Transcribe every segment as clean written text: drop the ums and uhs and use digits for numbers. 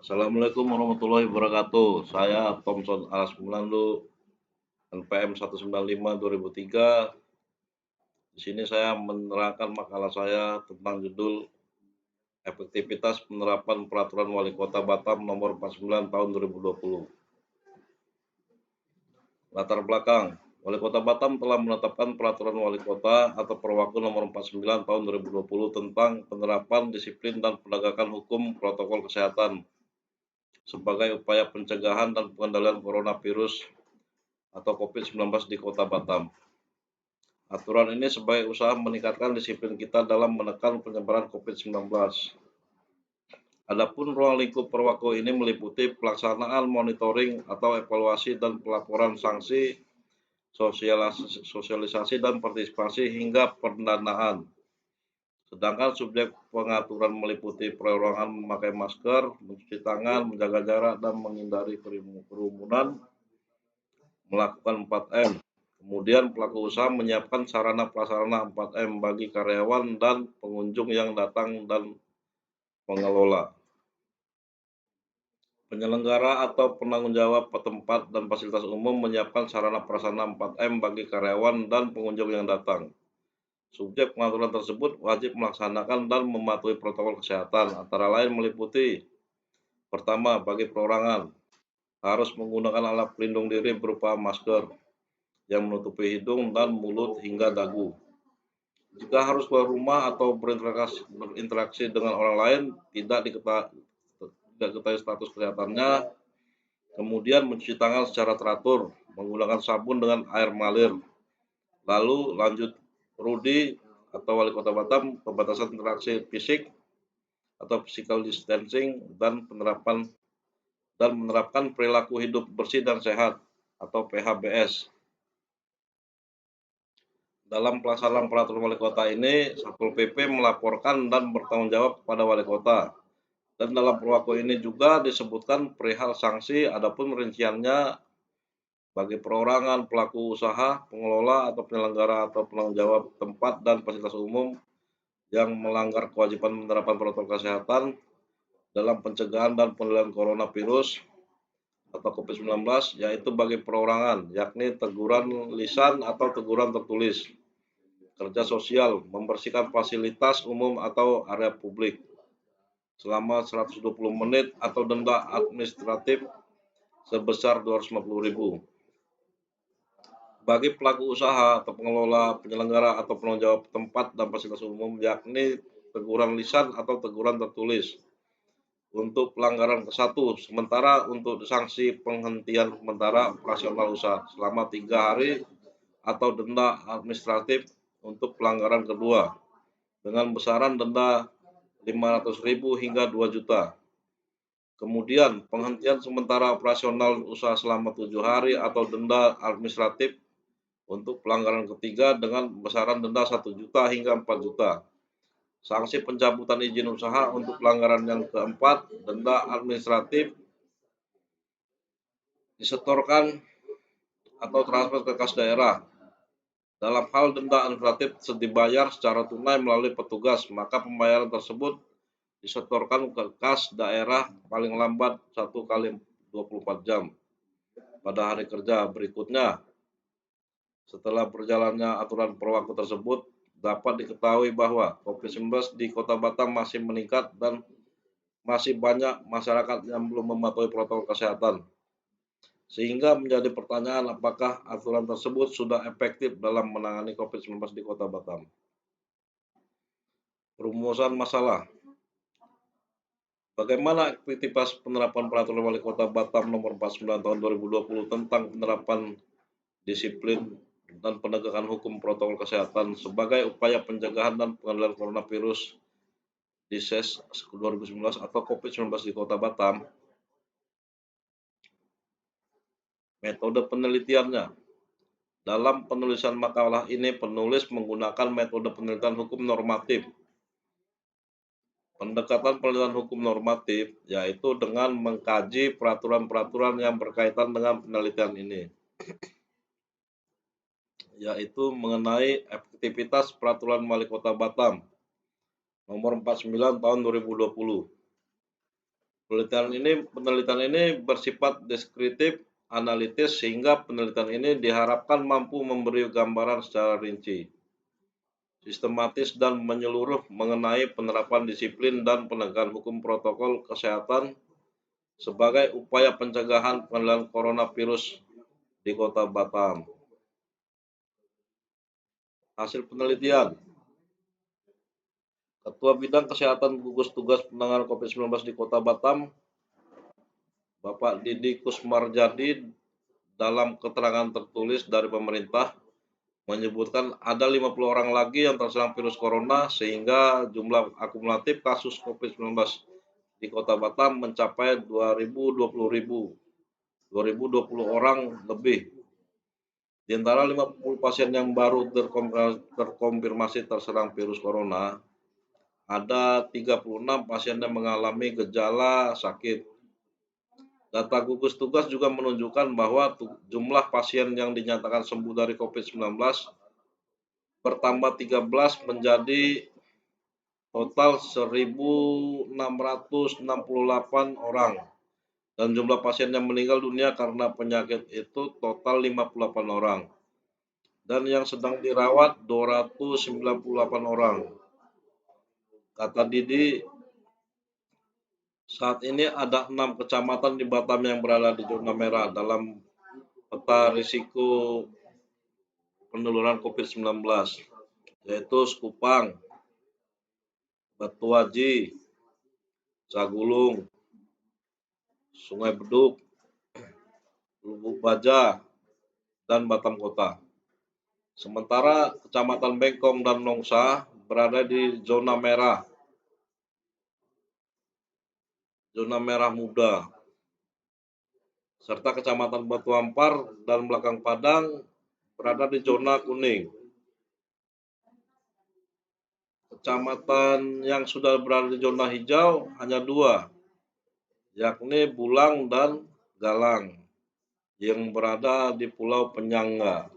Assalamualaikum warahmatullahi wabarakatuh. Saya Thomson Alas Melandu, NPM 195 2003. Di sini saya menerangkan makalah saya tentang judul Efektivitas Penerapan Peraturan Wali Kota Batam Nomor 49 Tahun 2020. Latar belakang, Wali Kota Batam telah menetapkan Peraturan Wali Kota atau Perwaku Nomor 49 Tahun 2020 tentang penerapan disiplin dan penegakan hukum protokol kesehatan sebagai upaya pencegahan dan pengendalian coronavirus atau COVID-19 di Kota Batam. Aturan ini sebagai usaha meningkatkan disiplin kita dalam menekan penyebaran COVID-19. Adapun ruang lingkup Perwako ini meliputi pelaksanaan monitoring atau evaluasi dan pelaporan sanksi, sosialisasi dan partisipasi hingga pendanaan. Sedangkan subjek pengaturan meliputi perorangan memakai masker, mencuci tangan, menjaga jarak, dan menghindari kerumunan, melakukan 4M. Kemudian pelaku usaha menyiapkan sarana prasarana 4M bagi karyawan dan pengunjung yang datang dan pengelola. Penyelenggara atau penanggung jawab tempat dan fasilitas umum menyiapkan sarana prasarana 4M bagi karyawan dan pengunjung yang datang. Subjek pengaturan tersebut wajib melaksanakan dan mematuhi protokol kesehatan, antara lain meliputi: pertama, bagi perorangan, harus menggunakan alat pelindung diri berupa masker yang menutupi hidung dan mulut hingga dagu. Jika harus keluar rumah atau berinteraksi dengan orang lain, tidak diketahui status kesehatannya. Kemudian mencuci tangan secara teratur, menggunakan sabun dengan air mengalir. Lalu lanjut Rudi atau Wali Kota Batam, pembatasan interaksi fisik atau physical distancing dan menerapkan perilaku hidup bersih dan sehat atau PHBS. Dalam pelaksanaan peraturan wali kota ini, Satpol PP melaporkan dan bertanggung jawab kepada wali kota. Dan dalam perwaku ini juga disebutkan perihal sanksi, adapun rinciannya bagi perorangan, pelaku usaha, pengelola atau penyelenggara atau penanggung jawab tempat dan fasilitas umum yang melanggar kewajiban penerapan protokol kesehatan dalam pencegahan dan pengendalian coronavirus atau COVID-19, yaitu bagi perorangan, yakni teguran lisan atau teguran tertulis. Kerja sosial, membersihkan fasilitas umum atau area publik selama 120 menit atau denda administratif sebesar 250.000. Bagi pelaku usaha atau pengelola, penyelenggara atau penanggung jawab tempat dan fasilitas umum, yakni teguran lisan atau teguran tertulis untuk pelanggaran ke-1, sementara untuk sanksi penghentian sementara operasional usaha selama 3 hari atau denda administratif untuk pelanggaran kedua dengan besaran denda 500.000 hingga 2 juta. Kemudian penghentian sementara operasional usaha selama 7 hari atau denda administratif untuk pelanggaran ketiga dengan besaran denda 1 juta hingga 4 juta. Sanksi pencabutan izin usaha untuk pelanggaran yang keempat, denda administratif disetorkan atau transfer ke kas daerah. Dalam hal denda administratif dibayar secara tunai melalui petugas, maka pembayaran tersebut disetorkan ke kas daerah paling lambat 1 kali 24 jam pada hari kerja berikutnya. Setelah berjalannya aturan perwaku tersebut, dapat diketahui bahwa COVID-19 di Kota Batam masih meningkat dan masih banyak masyarakat yang belum mematuhi protokol kesehatan. Sehingga menjadi pertanyaan apakah aturan tersebut sudah efektif dalam menangani COVID-19 di Kota Batam. Rumusan masalah. Bagaimana aktivitas penerapan peraturan wali kota Batam nomor 49 tahun 2020 tentang penerapan disiplin dan penegakan hukum protokol kesehatan sebagai upaya pencegahan dan pengendalian coronavirus disease 2019 atau COVID-19 di Kota Batam? Metode penelitiannya. Dalam penulisan makalah ini, penulis menggunakan metode penelitian hukum normatif. Pendekatan penelitian hukum normatif yaitu dengan mengkaji peraturan-peraturan yang berkaitan dengan penelitian ini, yaitu mengenai efektivitas peraturan wali kota Batam nomor 49 tahun 2020 Penelitian ini bersifat deskriptif, analitis, sehingga penelitian ini diharapkan mampu memberi gambaran secara rinci, sistematis, dan menyeluruh mengenai penerapan disiplin dan penegakan hukum protokol kesehatan sebagai upaya pencegahan pengendalian coronavirus di Kota Batam. Hasil penelitian, Ketua Bidang Kesehatan Gugus Tugas Penanganan COVID-19 di Kota Batam, Bapak Didi Kusmarjadi, dalam keterangan tertulis dari pemerintah menyebutkan ada 50 orang lagi yang terserang virus corona, sehingga jumlah akumulatif kasus COVID-19 di Kota Batam mencapai 2.020 orang lebih. Di antara 50 pasien yang baru terkonfirmasi terserang virus corona, ada 36 pasien yang mengalami gejala sakit. Data gugus tugas juga menunjukkan bahwa jumlah pasien yang dinyatakan sembuh dari COVID-19 bertambah 13 menjadi total 1.668 orang. Dan jumlah pasien yang meninggal dunia karena penyakit itu total 58 orang. Dan yang sedang dirawat 298 orang. Kata Didi, saat ini ada 6 kecamatan di Batam yang berada di zona merah dalam peta risiko penularan COVID-19, yaitu Sekupang, Batuaji, Sagulung, Sungai Beduk, Lubuk Baja, dan Batam Kota. Sementara Kecamatan Bengkong dan Nongsa berada di zona merah muda, serta Kecamatan Batu Ampar dan Belakang Padang berada di zona kuning. Kecamatan yang sudah berada di zona hijau hanya 2, yakni Bulang dan Galang, yang berada di Pulau Penyangga.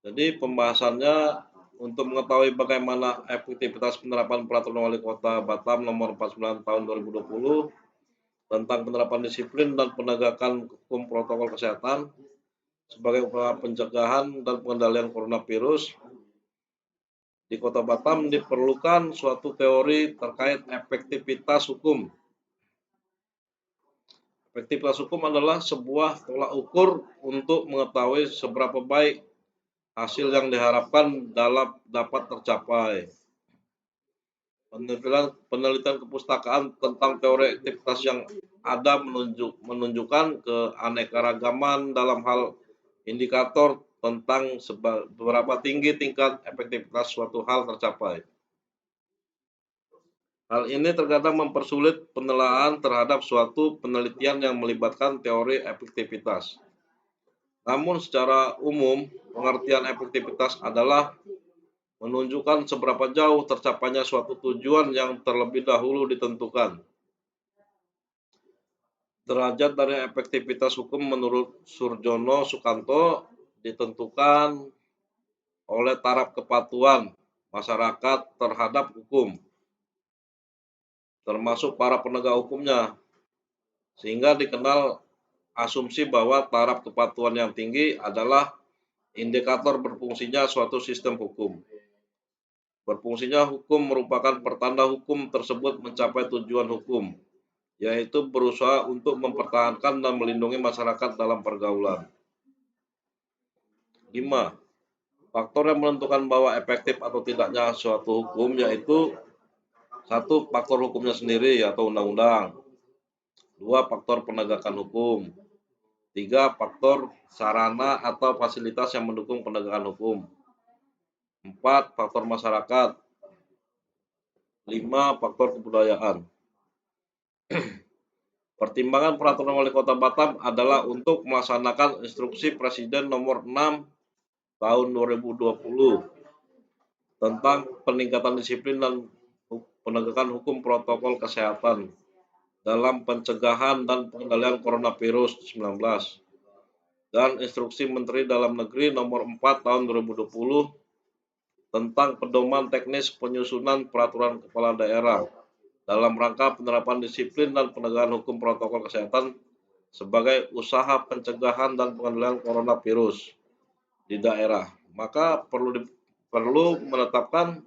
Jadi pembahasannya untuk mengetahui bagaimana efektivitas penerapan Peraturan Wali Kota Batam Nomor 49 Tahun 2020 tentang penerapan disiplin dan penegakan hukum protokol kesehatan sebagai upaya pencegahan dan pengendalian coronavirus di Kota Batam, diperlukan suatu teori terkait efektivitas hukum. Efektivitas hukum adalah sebuah tolak ukur untuk mengetahui seberapa baik hasil yang diharapkan dapat tercapai. Penelitian kepustakaan tentang teori efektivitas yang ada menunjukkan keanekaragaman dalam hal indikator tentang seberapa tinggi tingkat efektivitas suatu hal tercapai. Hal ini terkadang mempersulit penilaian terhadap suatu penelitian yang melibatkan teori efektivitas. Namun secara umum, pengertian efektivitas adalah menunjukkan seberapa jauh tercapainya suatu tujuan yang terlebih dahulu ditentukan. Derajat dari efektivitas hukum menurut Surjono Sukanto ditentukan oleh taraf kepatuhan masyarakat terhadap hukum, termasuk para penegak hukumnya, sehingga dikenal asumsi bahwa taraf kepatuhan yang tinggi adalah indikator berfungsinya suatu sistem hukum. Berfungsinya hukum merupakan pertanda hukum tersebut mencapai tujuan hukum, yaitu berusaha untuk mempertahankan dan melindungi masyarakat dalam pergaulan. 5. Faktor yang menentukan bahwa efektif atau tidaknya suatu hukum yaitu 1. Faktor hukumnya sendiri atau undang-undang. 2. Faktor penegakan hukum. 3. Faktor sarana atau fasilitas yang mendukung penegakan hukum. 4. Faktor masyarakat. 5. Faktor kebudayaan. Pertimbangan Peraturan Wali Kota Batam adalah untuk melaksanakan Instruksi Presiden Nomor 6 Tahun 2020 tentang peningkatan disiplin dan penegakan hukum protokol kesehatan dalam pencegahan dan pengendalian coronavirus 19 dan Instruksi Menteri Dalam Negeri Nomor 4 Tahun 2020 tentang pedoman teknis penyusunan peraturan kepala daerah dalam rangka penerapan disiplin dan penegakan hukum protokol kesehatan sebagai usaha pencegahan dan pengendalian coronavirus di daerah. Maka perlu menetapkan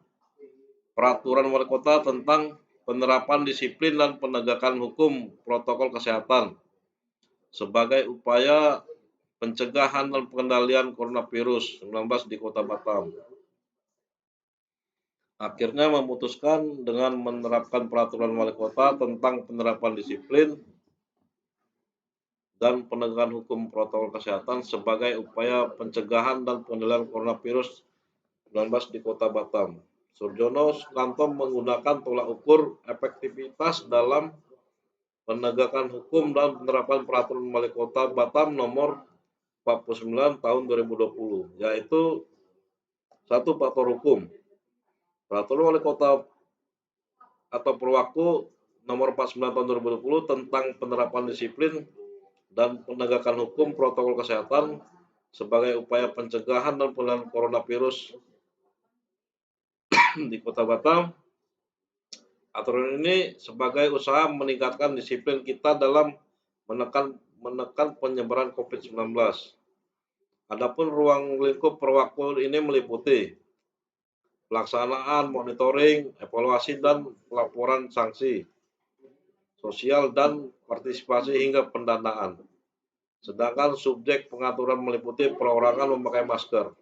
peraturan wali kota tentang penerapan disiplin dan penegakan hukum protokol kesehatan sebagai upaya pencegahan dan pengendalian coronavirus 19 di Kota Batam. Akhirnya memutuskan dengan menerapkan peraturan wali kota tentang penerapan disiplin dan penegakan hukum protokol kesehatan sebagai upaya pencegahan dan pengendalian coronavirus 19 di Kota Batam. Surjono Sukanto menggunakan tolak ukur efektivitas dalam penegakan hukum dan penerapan peraturan wali kota Batam nomor 49 tahun 2020, yaitu satu faktor hukum. Peraturan wali kota atau Perwaktu nomor 49 tahun 2020 tentang penerapan disiplin dan penegakan hukum protokol kesehatan sebagai upaya pencegahan dan pengendalian coronavirus di Kota Batam. Aturan ini sebagai usaha meningkatkan disiplin kita dalam menekan penyebaran COVID-19. Adapun ruang lingkup Perwaktu ini meliputi pelaksanaan, monitoring, evaluasi, dan pelaporan sanksi sosial dan partisipasi hingga pendanaan. Sedangkan subjek pengaturan meliputi perorangan memakai masker,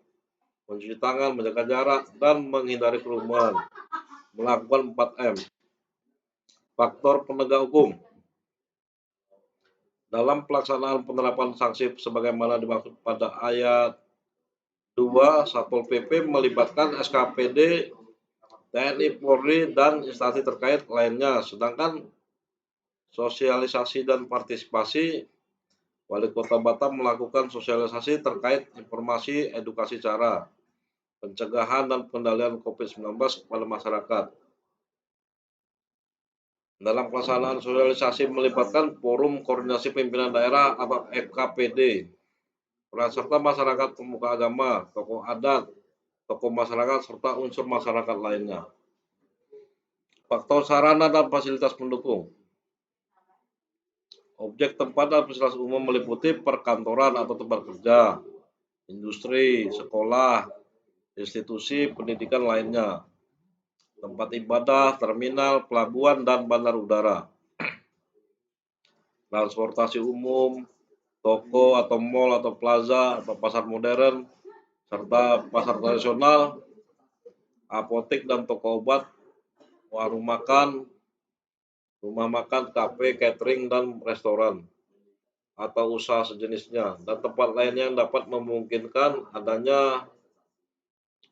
mencuci tangan, menjaga jarak, dan menghindari kerumunan, melakukan 4M. Faktor penegak hukum. Dalam pelaksanaan penerapan sanksi sebagaimana dimaksud pada ayat 2 Satpol PP melibatkan SKPD, TNI, Polri, dan instansi terkait lainnya. Sedangkan sosialisasi dan partisipasi, Wali Kota Batam melakukan sosialisasi terkait informasi edukasi cara pencegahan dan pengendalian COVID-19 kepada masyarakat. Dalam pelaksanaan sosialisasi melibatkan Forum Koordinasi Pimpinan Daerah atau FKPD, peran serta masyarakat, pemuka agama, tokoh adat, tokoh masyarakat, serta unsur masyarakat lainnya. Faktor sarana dan fasilitas pendukung. Objek tempat dan fasilitas umum meliputi perkantoran atau tempat kerja, industri, sekolah, institusi pendidikan lainnya, tempat ibadah, terminal, pelabuhan, dan bandar udara. Transportasi umum, toko atau mall atau plaza atau pasar modern, serta pasar tradisional, apotek dan toko obat, warung makan, rumah makan, kafe, catering, dan restoran, atau usaha sejenisnya, dan tempat lainnya yang dapat memungkinkan adanya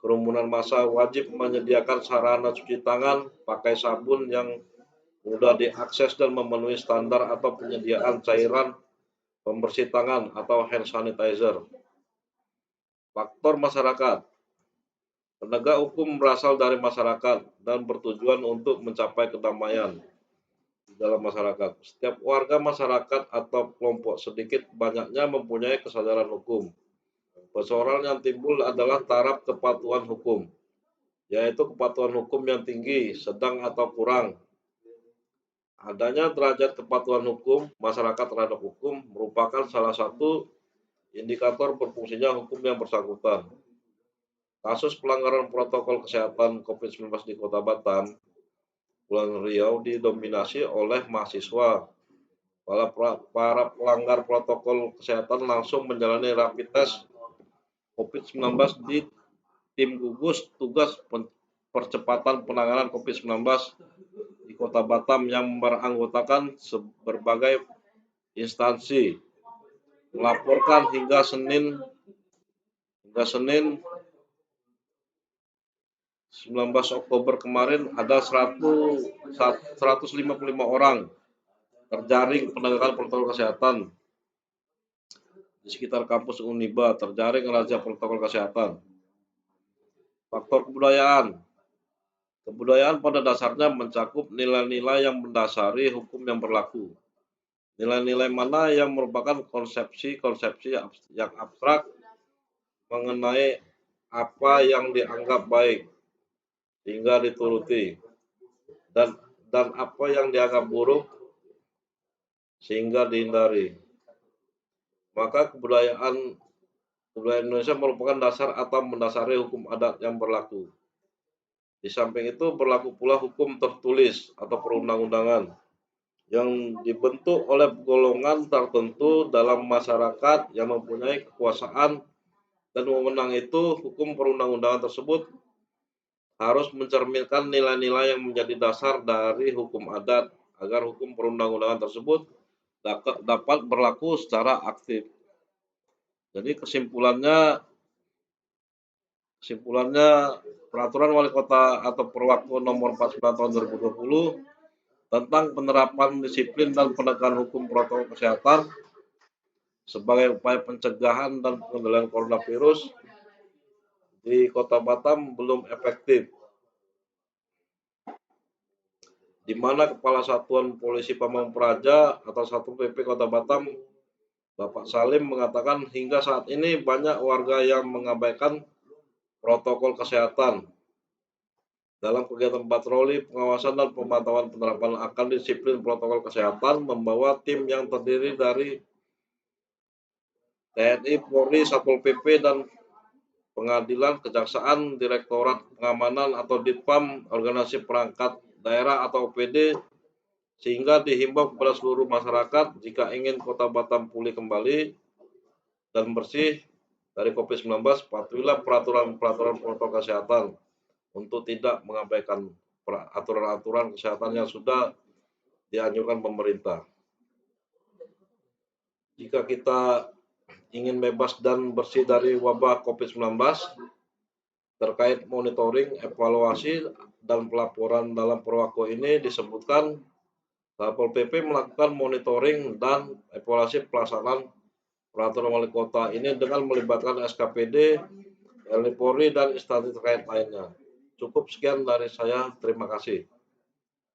kerumunan massa. Wajib menyediakan sarana cuci tangan, pakai sabun yang mudah diakses dan memenuhi standar atau penyediaan cairan pembersih tangan atau hand sanitizer. Faktor masyarakat. Penegak hukum berasal dari masyarakat dan bertujuan untuk mencapai kedamaian di dalam masyarakat. Setiap warga masyarakat atau kelompok sedikit banyaknya mempunyai kesadaran hukum. Persoalan yang timbul adalah taraf kepatuhan hukum, yaitu kepatuhan hukum yang tinggi, sedang, atau kurang. Adanya derajat kepatuhan hukum masyarakat terhadap hukum merupakan salah satu indikator berfungsinya hukum yang bersangkutan. Kasus pelanggaran protokol kesehatan COVID-19 di Kota Batam, Kepulauan Riau didominasi oleh mahasiswa. Para pelanggar protokol kesehatan langsung menjalani rapid test COVID-19 di tim gugus tugas percepatan penanganan COVID-19 di Kota Batam yang beranggotakan berbagai instansi. Melaporkan hingga Senin 19 Oktober kemarin ada 155 orang terjaring penegakan protokol kesehatan di sekitar kampus Uniba, terjaring razia protokol kesehatan. Faktor kebudayaan. Kebudayaan pada dasarnya mencakup nilai-nilai yang mendasari hukum yang berlaku. Nilai-nilai mana yang merupakan konsepsi-konsepsi yang abstrak mengenai apa yang dianggap baik hingga dituruti, dan dan apa yang dianggap buruk sehingga dihindari. Maka kebudayaan Indonesia merupakan dasar atau mendasari hukum adat yang berlaku. Di samping itu berlaku pula hukum tertulis atau perundang-undangan yang dibentuk oleh golongan tertentu dalam masyarakat yang mempunyai kekuasaan dan wewenang. Itu hukum perundang-undangan tersebut harus mencerminkan nilai-nilai yang menjadi dasar dari hukum adat agar hukum perundang-undangan tersebut dapat berlaku secara aktif. Jadi kesimpulannya Peraturan Wali Kota atau Perwaktu Nomor 49 Tahun 2020 tentang penerapan disiplin dan penegakan hukum protokol kesehatan sebagai upaya pencegahan dan pengendalian coronavirus di Kota Batam belum efektif, di mana Kepala Satuan Polisi Pamong Praja atau Satpol PP Kota Batam, Bapak Salim, mengatakan hingga saat ini banyak warga yang mengabaikan protokol kesehatan dalam kegiatan patroli, pengawasan, dan pemantauan penerapan akan disiplin protokol kesehatan. Membawa tim yang terdiri dari TNI, Polri, Satpol PP, dan pengadilan, kejaksaan, direktorat pengamanan atau Ditpam, organisasi perangkat daerah atau OPD, sehingga dihimbau kepada seluruh masyarakat jika ingin Kota Batam pulih kembali dan bersih dari COVID-19, patuhilah peraturan-peraturan protokol kesehatan untuk tidak mengabaikan aturan-aturan kesehatan yang sudah dianjurkan pemerintah. Jika kita ingin bebas dan bersih dari wabah COVID-19, terkait monitoring, evaluasi, dan pelaporan dalam Perwako ini disebutkan Satpol PP melakukan monitoring dan evaluasi pelaksanaan peraturan wali kota ini dengan melibatkan SKPD, TNI Polri, dan instansi terkait lainnya. Cukup sekian dari saya, terima kasih.